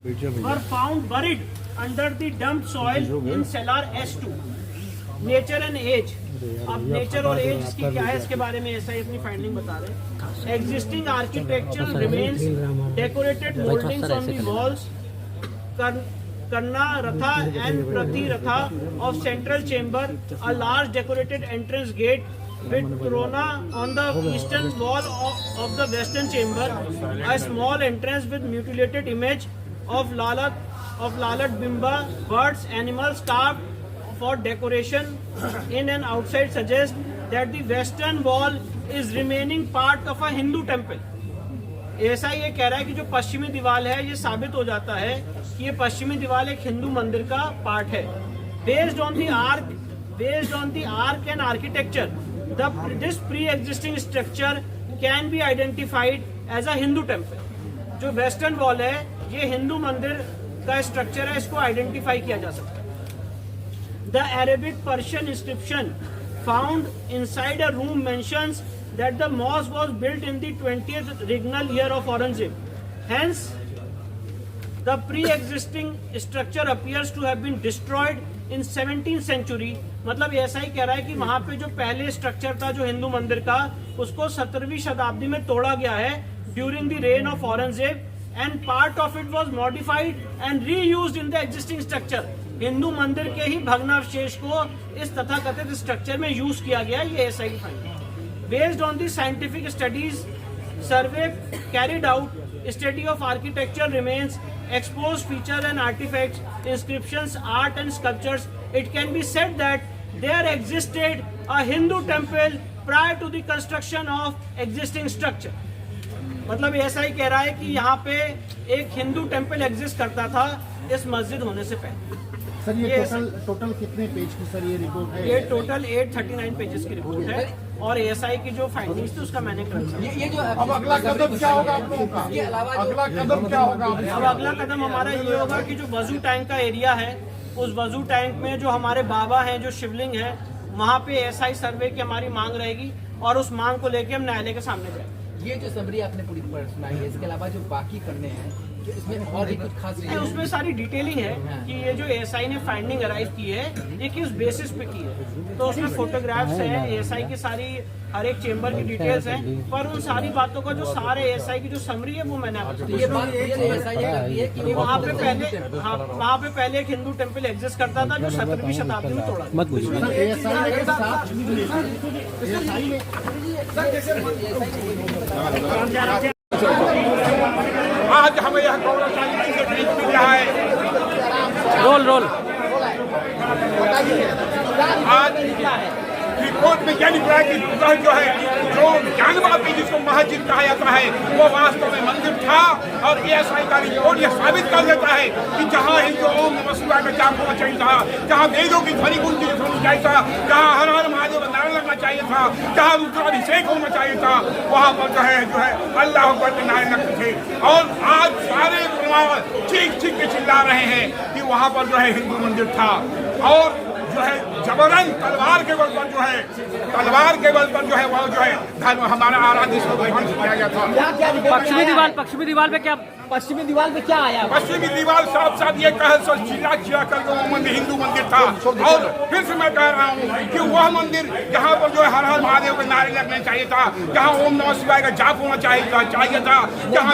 were found buried under the dumped soil in cellar S2. Nature and age, अब nature और age की क्या है इसके बारे में ऐसा ही अपनी फाइंडिंग बता रहे हैं। Existing architecture remains, decorated mouldings on the walls, karna ratha and prati ratha of central chamber, a large decorated entrance gate with corona on the eastern wall of the western chamber, a small entrance with mutilated image of Lalat Bimba, birds, animals carved for decoration in and outside suggests that the western wall is remaining part of a Hindu temple. ऐसा ये कह रहा है कि जो पश्चिमी दीवार है ये साबित हो जाता है कि ये पश्चिमी दीवार एक हिंदू मंदिर का पार्ट है। Based on the arc and architecture, this pre-existing structure can be identified as a Hindu temple. जो वेस्टर्न वॉल है ये हिंदू मंदिर का स्ट्रक्चर है, इसको आइडेंटिफाई किया जा सकता है। The Arabic Persian inscription found inside a room mentions that the mosque was built in the 20th regnal year of Aurangzeb. Hence, the pre-existing structure appears to have been destroyed in 17th century. मतलब ऐसा ही कह रहा है कि वहां पे जो पहले स्ट्रक्चर था जो हिंदू मंदिर का, उसको 17वीं शताब्दी में तोड़ा गया है during the rain of Aurangzeb, and part of it was modified and reused in the existing structure. Hindu मंदिर के ही भग्नावशेष को इस तथाकथित स्ट्रक्चर में यूज किया गया, ये ऐसा ही find. Based on the scientific studies survey carried out, study of architecture remains, exposed features and artifacts, inscriptions, art and sculptures, it can be said that there existed a Hindu temple prior to the construction of existing structure. मतलब ऐसा ही कह रहा है कि यहाँ पे एक Hindu temple exist करता था इस मस्जिद होने से पहले। सर ये टोटल कितने पेज की सर ये रिपोर्ट है? ये टोटल 839 पेजेस की रिपोर्ट है और एएसआई की जो फाइंडिंग्स थी उसका मैंने ये जो अब अगला कदम क्या होगा आप लोगों का? अगला कदम क्या होगा? अब अगला कदम हमारा ये होगा कि जो वजू टैंक का एरिया है, उस वजू टैंक में जो हमारे बाबा हैं, जो शिवलिंग है, वहाँ पे एएसआई सर्वे की हमारी मांग रहेगी और उस मांग को लेके हम न्यायालय के सामने जाएंगे। ये जो समरी आपने पूरी सुनाई है, इसके अलावा जो बाकी करने हैं इसमें और भी कुछ खास है, उसमें सारी डिटेलिंग है कि ये जो एएसआई ने फाइंडिंग अराइव की है ये किस बेसिस पे की है। तो उसमें फोटोग्राफ्स हैं, एएसआई की सारी हर एक चेंबर की डिटेल्स हैं, पर उन सारी बातों का जो सारे एएसआई की जो समरी है वो मैंने आपको ये बात है कि वहाँ पे पहले एक हिंदू टेम्पल एग्जिस्ट करता था जो 17वीं शताब्दी में तोड़ा। मत आज हमें यह गौरवशाली देखने को मिल रहा है। रोल आज रिपोर्ट में यह निकला कि वह जो है जो ज्ञानवापी जिसको मस्जिद कहा जाता है वो वास्तव में मंदिर था, और एएसआई का रिपोर्ट यह साबित कर देता है कि जहाँ हिंदू ओम नमः शिवाय का जाप होना चाहिए था, जहाँ वेदों की ध्वनि गूंजनी होनी चाहिए था, जहाँ हर हर महादेव का नारा लगना चाहिए था, जहाँ रुद्राभिषेक होना चाहिए था, वहाँ पर जो है अल्लाह अकबर के नारे लगते थे। और आज सारे प्रमाण चीख के चिल्ला रहे हैं कि वहाँ पर जो है हिंदू मंदिर था, और जो है जबरन तलवार के बल पर जो है वो जो है धर्म हमारा आराध्य को ध्वंस किया गया था। पश्चिमी दीवार पे क्या आया? पश्चिमी दीवार साफ साफ ये कह चिल्ला कर वो मंदिर हिंदू मंदिर था। और फिर से मैं कह रहा हूँ कि वह मंदिर जहाँ पर जो है हर हर महादेव के नारे लगने चाहिए था, जहाँ ओम नमः शिवाय का जाप होना चाहिए था, जहाँ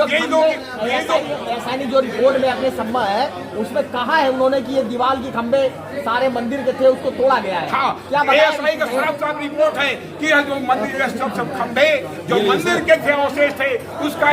ऐसा नहीं जो रिपोर्ट में अपने सम्मा है उसमें कहा है उन्होंने कि ये दीवार की खंबे सारे मंदिर के थे उसको तोड़ा गया है। हाँ, क्या एएसआई का साफ रिपोर्ट है कि जो मंदिर सब खंबे जो मंदिर के थे अवशेष थे उसका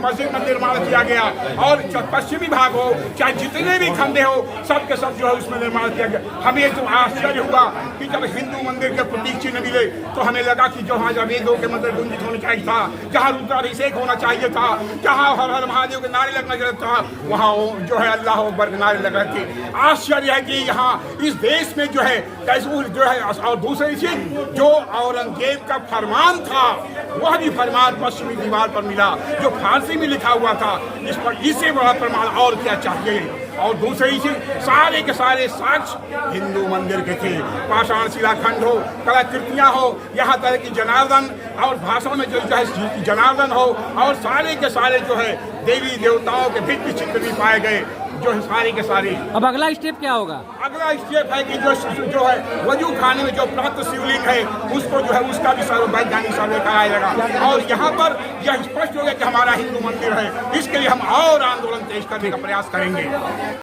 मस्जिद में निर्माण किया गया, और पश्चिमी भाग हो चाहे जितने भी खंबे हो सब के सब जो है उसमें निर्माण किया गया। हमें तो आश्चर्य हुआ कि जब हिंदू मंदिर के प्रतीक चिन्ह मिले तो हमें लगा कि जो जहाँ वेदों के मंदिर गुंजित होना चाहिए था, जहाँ रुद्राभिषेक होना चाहिए था, जहाँ हर हर महादेव के नारे लगना चाहिए था, वहाँ जो है अल्लाह अकबर के नारे लग रहे थे। आश्चर्य है कि यहाँ इस देश में जो है जो है, और दूसरी चीज जो औरंगजेब का फरमान था वह भी फरमान पश्चिमी दीवार पर मिला जो फारसी में लिखा हुआ था। इस पर इससे बड़ा प्रमाण और क्या चाहिए। और दूसरी चीज सारे के सारे साक्ष्य हिंदू मंदिर के थे। पाषाण शिलाखंड हो, कलाकृतियां हो, यहाँ तक कि जनार्दन और भाषा में जो है जनार्दन हो, और सारे के सारे जो है देवी देवताओं के भित्ति चित्र भी पाए गए, जो है सारे के सारे। अब अगला स्टेप क्या होगा? अगला स्टेप है कि जो है वजू खाने में जो प्राप्त शिवलिंग है उसको जो है उसका भी वैज्ञानिक सर्वे कराया जाएगा। और यहाँ पर यह स्पष्ट हो गया कि हमारा हिंदू मंदिर है, इसके लिए हम और आंदोलन तेज करने का प्रयास करेंगे।